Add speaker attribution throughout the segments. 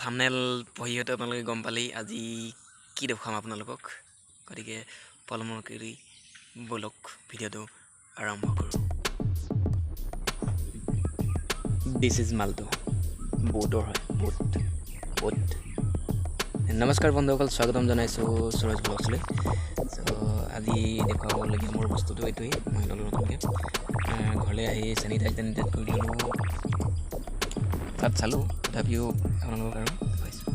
Speaker 1: Thumbnail পঢ়িহতে আপোনালোকে গম পালেই আজি কি দেখাম আপোনালোকক গতিকে পলমৰ কৰি বলক ভিডিঅ'টো আৰম্ভ কৰোঁ দিস ইজ মালটো বোটৰ হয় বোট নমস্কাৰ বন্ধুসকল স্বাগতম জনাইছোঁ সুৰজ ব্লগছলৈ আজি দেখুৱাবলগীয়া মোৰ বস্তুটো এইটোৱেই মই ল'লোঁ নতুনকৈ ঘৰলৈ আহি চেনিটাইজ কৰি ল'লোঁ তাত চালোঁ তথাপিও আপোনালোকক আৰু দেখুৱাইছোঁ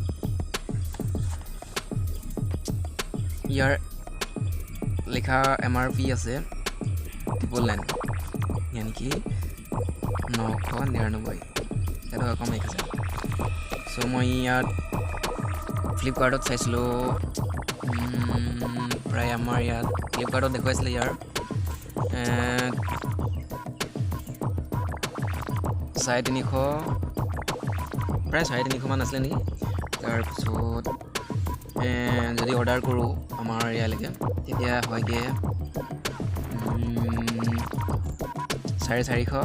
Speaker 1: ইয়াৰ লিখা MRP আছে 999 यानी कि 999 এটা কম লিখিছে সো মই ইয়াত ফ্লিপকাৰ্টত চাইছিলোঁ প্ৰায় আমাৰ ইয়াত ফ্লিপকাৰ্টত দেখুৱাইছিলে ইয়াৰ 350 প্ৰায় 350 মান আছিলে নেকি তাৰপিছত যদি অৰ্ডাৰ কৰোঁ আমাৰ ইয়ালৈকে তেতিয়া হয়গে 450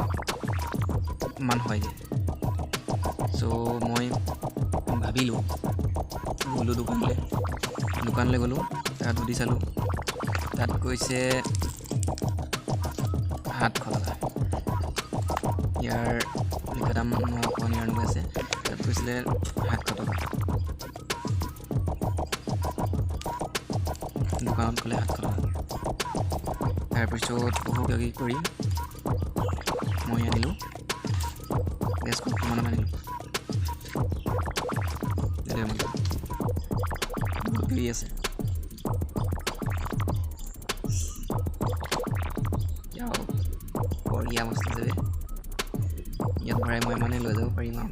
Speaker 1: মান হয়গে সো মই ভাবিলোঁ গ'লোঁ দোকানলৈ গ'লোঁ তাত সুধি চালোঁ তাত কৈছে 700 টকা ইয়াৰ লিখা দাম 999 আছে তাত কৈছিলে 700 টকা দোকানত গ'লে 700 টকা তাৰপিছত বহু কিবা কৰি মই আনিলোঁ গেছ কুকাৰমান আনিলোঁ আছে বঢ়িয়া বস্তু আছে ইয়াত ভৰাই মই মানে লৈ যাব পাৰিম আৰু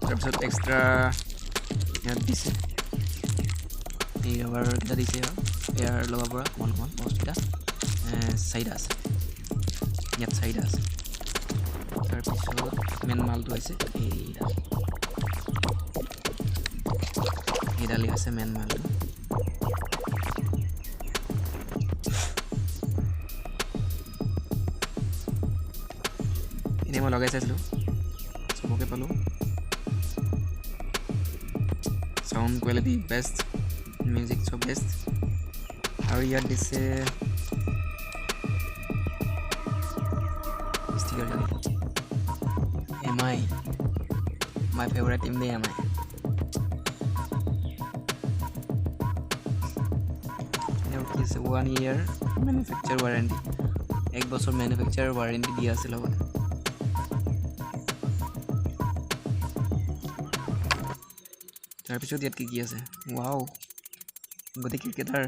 Speaker 1: তাৰপিছত এক্সট্ৰা ইয়াত দিছে এই ৰবাৰকেইটা দিছে এয়াৰ লগাব পৰা অকণমান বস্তুকেইটা চাৰিটা আছে ইয়াত চাৰিটা আছে তাৰপিছত মেইন মালটো আছে এইডালি আছে মেইন মালটো এনেই মই লগাই চাইছিলোঁ চবকে পালোঁ সাউন্ড কোৱালিটি বেষ্ট মিউজিক চব বেষ্ট আৰু ইয়াত দিছে sticker MI my favorite team MI 1 year manufacturer warranty 1 বছৰ manufacturer warranty দিয়া আছে লগত তাৰপিছত ইয়াত কি আছে ওৱাও গতি cricketer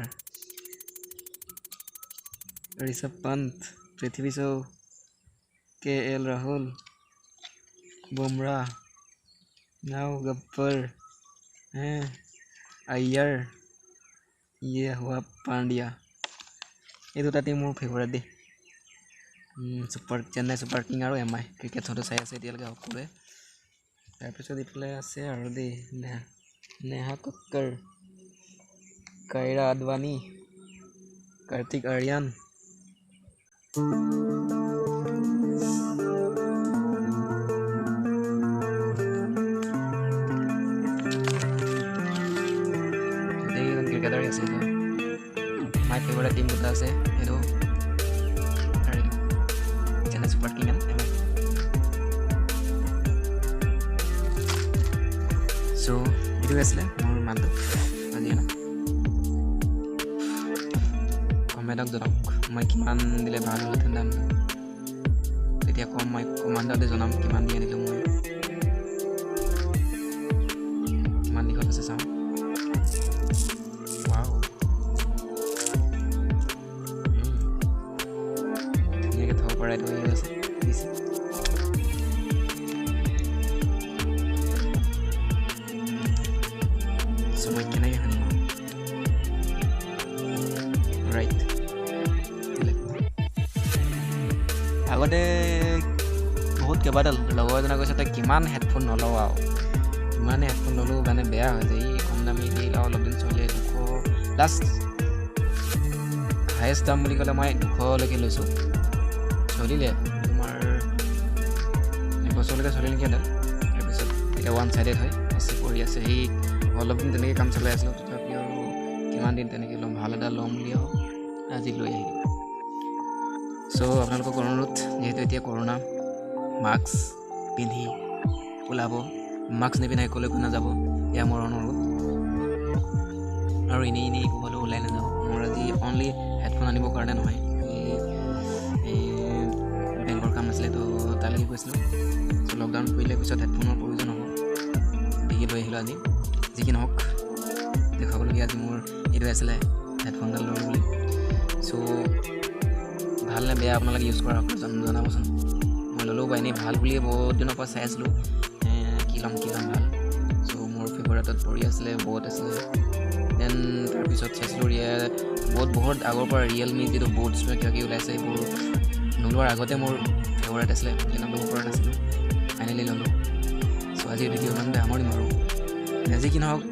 Speaker 1: Rishabh Pant Prithvi show KL Rahul Bumrah now Gabbar Iyer ये हुआ पांड्या ये दुटा टीम मोर फेवरेट दे सुपर चेन्नई सुपर किंग और MI क्रिकेट हतो চাই আছে এতিয়ালৈকে সকলোৱে তাৰপিছত ইফালে আছে আৰু দে नेहा कक्कर कायरा अडवाणी कार्तिक आर्यन ক্ৰিকেটাৰ আছে মাই ফেভাৰিট টিম দুটা আছে এইটো চেন্নাই ছুপাৰ কিং সো এইটো আছিলে মোৰ মানটো আজি কমেণ্টত জনাওক মই কিমান দিলে ভাল হ'লহেঁতেন দামটো তেতিয়া মই কমেণ্টতে জনাম কিমান দি আনিলোঁ মই কিমান দিশত আছে চাওঁ right away আছে দিছে so মই কেনে হানি ৰাইট আগতে বহুত কেইবাডাল লগৰ এজনে কৈছে তই কিমান হেডফোন নলওঁ কিমান হেডফোন ল'লোঁ মানে বেয়া হৈ যায় এই কম দামী দি অলপ দিন চলি 200 লাষ্ট হায়েষ্ট দাম বুলি ক'লে মই 200 লৈকে লৈছোঁ চলিলে তোমাৰ বছৰলৈকে চলে নেকি এডাল। তাৰপিছত এতিয়া ওৱান ছাইডেড হয়, এচি পৰি আছে। সেই অলপ দিন তেনেকৈ কাম চলাই আছিলোঁ, তথাপি আৰু কিমান দিন তেনেকৈ ল'ম, ভাল এডাল ল'ম বুলি আৰু আজি লৈ আহিলোঁ। চ' আপোনালোকক অনুৰোধ, যিহেতু এতিয়া কৰোণা, মাস্ক পিন্ধি ওলাব, মাস্ক নিপিন্ধাই ক'লৈকো নাযাব, এয়া মোৰ অনুৰোধ। আৰু এনেই ক'ৰবালৈ ওলাই নাযাব। মোৰ আজি অনলি হেডফোন আনিবৰ কাৰণে নহয়, এই বেংকৰ কাম আছিলে, তো তালৈকে গৈছিলোঁ। চ' লকডাউন কৰিলে পিছত হেডফোনৰ প্ৰয়োজন হ'ব, দেখি লৈ আহিলোঁ আজি। যি কি নহওক, দেখাবলগীয়া আজি মোৰ এইটোৱে আছিলে, হেডফোনডাল ল'লোঁ বুলি। চ' ভাল নে বেয়া আপোনালোকে ইউজ কৰা জনাবচোন। মই ল'লেও বা এনেই ভাল বুলিয়ে বহুত দিনৰ পৰা চাই আছিলোঁ, কি ল'ম ভাল। চ' মোৰ ফেভাৰেটত পৰি আছিলে, বহুত আছিলে। দেন তাৰপিছত চাইছিলোঁ বহুত আগৰ পৰা ৰিয়েলমি যিটো বোটছ কিবা কিবি ওলাইছে, এইবোৰ নোলোৱাৰ আগতে মোৰ ফেভাৰেট আছিলে, কিন্তু ল'ব পৰা নাছিলোঁ, ফাইনেলি ল'লোঁ। চ' আজিৰ ভিডিঅ' ইমানতে সামৰিম আৰু। যি কি নহওক,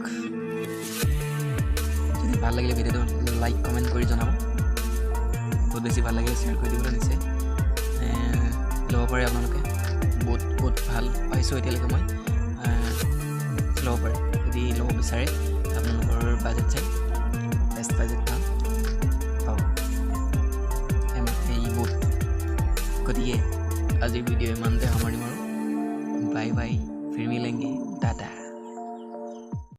Speaker 1: যদি ভাল লাগিলে ভিডিঅ'টো লাইক কমেণ্ট কৰি জনাব। বহুত বেছি ভাল লাগে, শ্বেয়াৰ কৰি দিবলৈ নিশ্চয় ল'ব পাৰে আপোনালোকে। বহুত ভাল পাইছোঁ এতিয়ালৈকে মই। ল'ব পাৰে যদি ল'ব বিচাৰে, আপোনালোকৰ বাজেট চাই বেষ্ট বাজেট পাব এই বুট। গতিকে আজিৰ ভিডিঅ' ইমানতে সামৰিম আৰু। বাই বাই, ফিৰ মিলেংগে, টাটা।